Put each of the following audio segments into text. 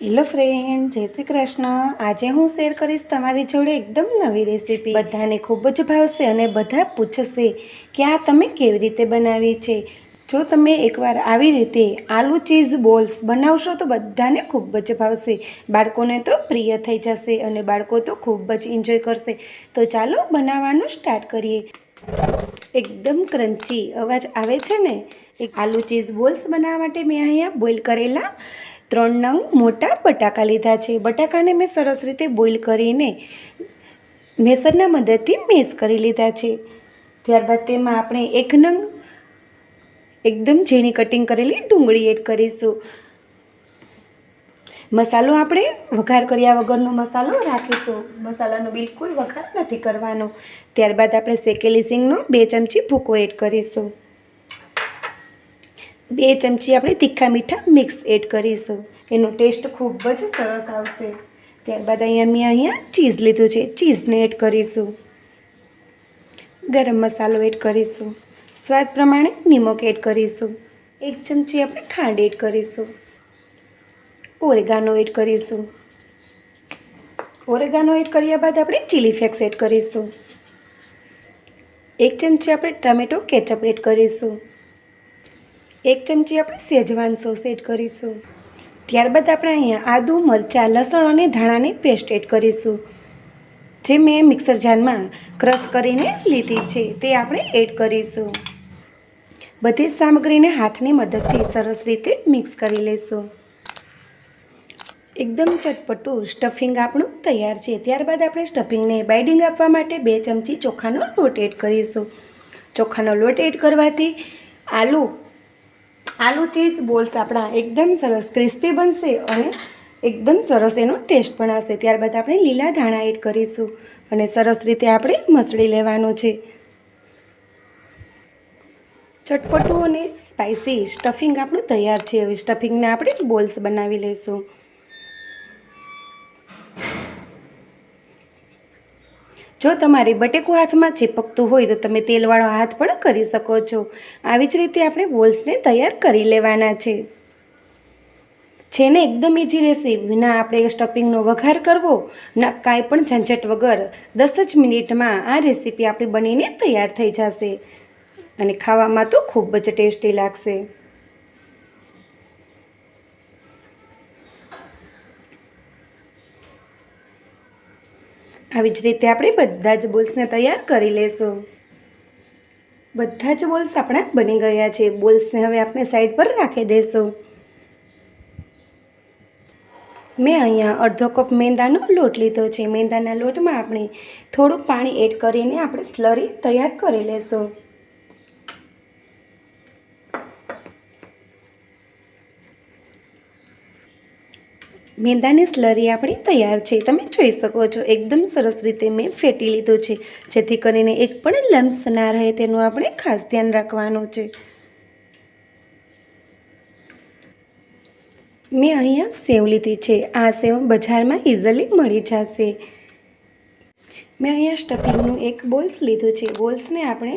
Hello friend, જય શ્રી કૃષ્ણ। આજે હું શેર કરીશ તમારી જોડે એકદમ નવી રેસીપી। બધાને ખૂબ જ ભાવશે અને બધા પૂછશે કે આ તમે કેવી રીતે બનાવી છે। જો તમે એકવાર આવી રીતે આલુ ચીઝ બોલ્સ બનાવશો તો બધાને ખૂબ જ ભાવશે। બાળકોને તો પ્રિય થઈ જશે અને બાળકો તો ખૂબ જ એન્જોય કરશે। તો ચાલો બનાવવાનું સ્ટાર્ટ કરીએ। એકદમ ક્રન્ચી અવાજ આવે છે ને। એક આલુ ચીઝ બોલ્સ બનાવવા માટે મેં અહીંયા બોઇલ કરેલા 3 નંગ મોટા બટાકા લીધા છે। બટાકાને મેં સરસ રીતે બોઇલ કરીને મેસરના મદદથી મેશ કરી લીધા છે। ત્યારબાદ તેમાં આપણે 1 નંગ એકદમ ઝીણી કટિંગ કરેલી ડુંગળી એડ કરીશું। મસાલો આપણે વઘાર કર્યા વગરનો મસાલો રાખીશું, મસાલાનો બિલકુલ વઘાર નથી કરવાનો। ત્યારબાદ આપણે શેકેલી સિંગનો 2 ચમચી ભૂકો એડ કરીશું। 2 ચમચી આપણે તીખા મીઠા મિક્સ એડ કરીશું, એનો ટેસ્ટ ખૂબ જ સરસ આવશે। ત્યારબાદ અહીંયા ચીઝ લીધું છે, ચીઝને એડ કરીશું। ગરમ મસાલો એડ કરીશું, સ્વાદ પ્રમાણે નિમક એડ કરીશું। 1 ચમચી આપણે ખાંડ એડ કરીશું। ઓરેગાનો એડ કરીશું। ઓરેગાનો એડ કર્યા બાદ આપણે ચીલી ફ્લેક્સ એડ કરીશું। 1 ચમચી આપણે ટમેટો કેચઅપ એડ કરીશું। 1 ચમચી આપણે શેજવાન સોસ એડ કરીશું। ત્યારબાદ આપણે અહીંયા આદુ, મરચાં, લસણ અને ધાણાની પેસ્ટ એડ કરીશું, જે મેં મિક્સર જારમાં ક્રશ કરીને લીધી છે તે આપણે એડ કરીશું। બધી સામગ્રીને હાથની મદદથી સરસ રીતે મિક્સ કરી લઈશું। એકદમ ચટપટું સ્ટફિંગ આપણું તૈયાર છે। ત્યારબાદ આપણે સ્ટફિંગને બાઇડિંગ આપવા માટે 2 ચમચી ચોખાનો લોટ એડ કરીશું। ચોખાનો લોટ એડ કરવાથી આલુ ચીઝ બોલ્સ આપણા એકદમ સરસ ક્રિસ્પી બનશે અને એકદમ સરસ એનો ટેસ્ટ પણ આવશે। ત્યારબાદ આપણે લીલા ધાણા એડ કરીશું અને સરસ રીતે આપણે મસળી લેવાનું છે। ચટપટું અને સ્પાઇસી સ્ટફિંગ આપણું તૈયાર છે। હવે સ્ટફિંગને આપણે બોલ્સ બનાવી લઈશું। જો તમારે બટેકું હાથમાં ચીપકતું હોય તો તમે તેલવાળો હાથ પણ કરી શકો છો। આવી જ રીતે આપણે બોલ્સને તૈયાર કરી લેવાના છે ને એકદમ ઇઝી રેસીપી। ના આપણે સ્ટફિંગનો વઘાર કરવો, ના કાંઈ પણ ઝંઝટ વગર 10 જ મિનિટમાં આ રેસીપી આપણી બનીને તૈયાર થઈ જશે અને ખાવામાં તો ખૂબ જ ટેસ્ટી લાગશે। આવી જ રીતે આપણે બધા જ બોલ્સને તૈયાર કરી લેશું। બધા જ બોલ્સ આપણા બની ગયા છે। બોલ્સને હવે આપણે સાઈડ પર રાખી દઈશું। મેં અહીંયા અડધો કપ મેંદાનો લોટ લીધો છે। મેંદાના લોટમાં આપણે થોડુંક પાણી એડ કરીને આપણે સ્લરી તૈયાર કરી લેશું। મેંદાની સ્લરી આપણી તૈયાર છે, તમે જોઈ શકો છો। એકદમ સરસ રીતે મેં ફેટી લીધું છે, જેથી કરીને એક પણ લમ્સ ના રહે તેનું આપણે ખાસ ધ્યાન રાખવાનું છે। મેં અહીંયા સેવ લીધી છે। આ સેવ બજારમાં ઇઝીલી મળી જશે। મેં અહીંયા સ્ટફિંગનું એક બોલ્સ લીધું છે। બોલ્સને આપણે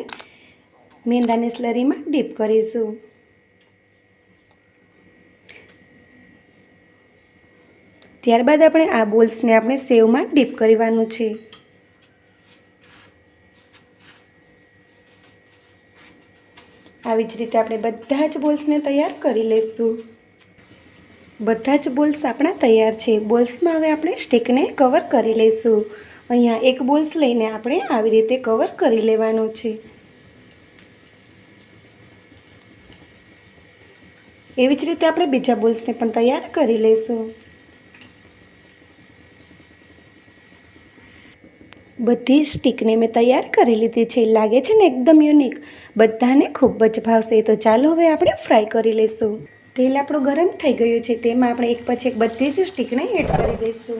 મેંદાની સ્લરીમાં ડીપ કરીશું। ત્યારબાદ આપણે આ બોલ્સને આપણે સેવમાં ડીપ કરવાનું છે। આવી જ રીતે આપણે બધા જ બોલ્સને તૈયાર કરી લઈશું। બધા જ બોલ્સ આપણા તૈયાર છે। બોલ્સમાં હવે આપણે સ્ટીકને કવર કરી લઈશું। અહીંયા એક બોલ્સ લઈને આપણે આવી રીતે કવર કરી લેવાનું છે। એવી જ રીતે આપણે બીજા બોલ્સને પણ તૈયાર કરી લઈશું। બધી સ્ટીકને મેં તૈયાર કરી લીધી છે। લાગે છે ને એકદમ યુનિક, બધાને ખૂબ જ ભાવશે। તો ચાલો હવે આપણે ફ્રાય કરી લઈશું। તેલ આપણું ગરમ થઈ ગયું છે, તેમાં આપણે એક પછી એક બધી જ સ્ટીકને એડ કરી દઈશું।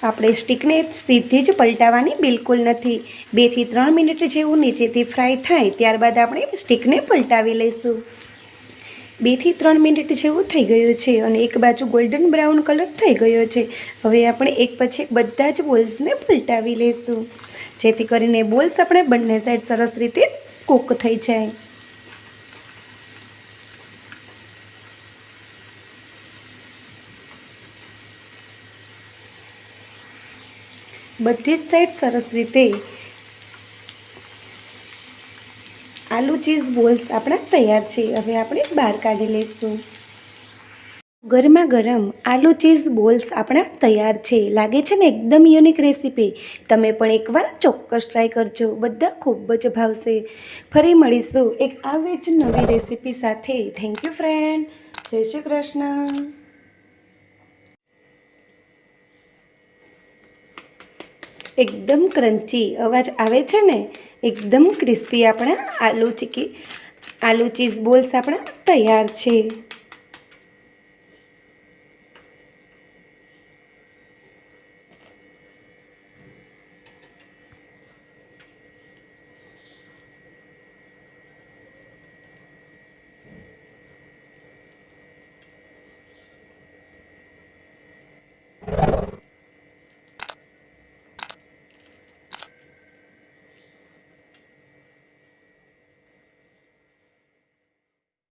આપણે સ્ટીકને સીધી જ પલટાવવાની બિલકુલ નથી। 2 થી 3 મિનિટ જેવું નીચેથી ફ્રાય થાય ત્યારબાદ આપણે સ્ટીકને પલટાવી લઈશું। 2 થી 3 મિનિટ જેવું થઈ ગયું છે અને એક બાજુ ગોલ્ડન બ્રાઉન કલર થઈ ગયો છે. હવે આપણે એક પછી એક બધા જ બોલ્સને પલટાવી લઈશું, જેથી કરીને બોલ્સ આપણે બંને સાઈડ સરસ રીતે કૂક થઈ જાય. બધી જ સાઈડ સરસ રીતે આલુ ચીઝ બોલ્સ આપણા તૈયાર છે. હવે આપણે બહાર કાઢી લઈશું. ગરમા ગરમ આલુ ચીઝ બોલ્સ આપણા તૈયાર છે. લાગે છે ને એકદમ યુનિક રેસીપી. તમે પણ એકવાર ચોક્કસ ટ્રાય કરજો, બધા ખૂબ જ ભાવશે. ફરી મળીશું એક આવી જ નવી રેસીપી સાથે. Thank you friend. જય શ્રી કૃષ્ણ. એકદમ ક્રન્ચી અવાજ આવે છે ને, એકદમ ક્રિસ્પી આપણા આલુ ચીઝ બોલ્સ આપણા તૈયાર છે.